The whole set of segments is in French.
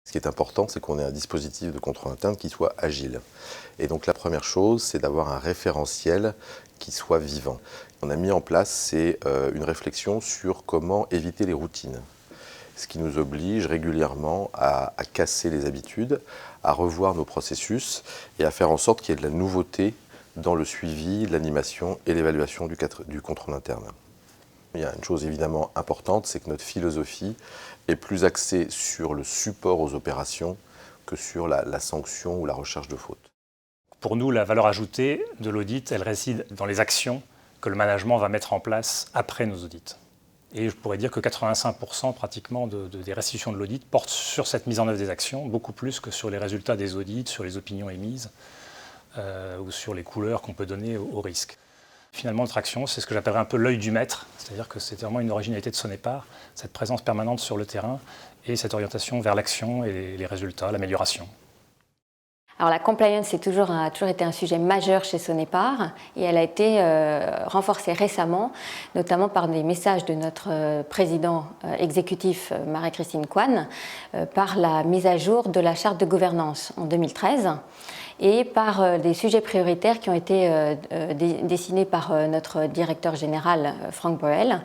Ce qui est important, c'est qu'on ait un dispositif de contrôle interne qui soit agile. Et donc la première chose, c'est d'avoir un référentiel qui soit vivant. On a mis en place une réflexion sur comment éviter les routines. Ce qui nous oblige régulièrement à casser les habitudes, à revoir nos processus et à faire en sorte qu'il y ait de la nouveauté dans le suivi, l'animation et l'évaluation du contrôle interne. Il y a une chose évidemment importante, c'est que notre philosophie est plus axée sur le support aux opérations que sur la sanction ou la recherche de fautes. Pour nous, la valeur ajoutée de l'audit, elle réside dans les actions que le management va mettre en place après nos audits. Et je pourrais dire que 85% pratiquement des restitutions de l'audit portent sur cette mise en œuvre des actions, beaucoup plus que sur les résultats des audits, sur les opinions émises ou sur les couleurs qu'on peut donner au risque. Finalement, notre action, c'est ce que j'appellerais un peu l'œil du maître, c'est-à-dire que c'est vraiment une originalité de Sonepar, cette présence permanente sur le terrain et cette orientation vers l'action et les résultats, l'amélioration. Alors la compliance a toujours été un sujet majeur chez Sonepar et elle a été renforcée récemment, notamment par des messages de notre président exécutif Marie-Christine Coine, par la mise à jour de la charte de gouvernance en 2013 et par des sujets prioritaires qui ont été dessinés par notre directeur général Franck Bruel.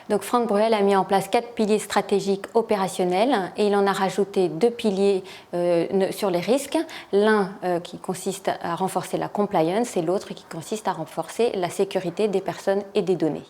Donc Franck Bruel a mis en place 4 piliers stratégiques opérationnels et il en a rajouté 2 piliers sur les risques. L'un qui consiste à renforcer la compliance et l'autre qui consiste à renforcer la sécurité des personnes et des données.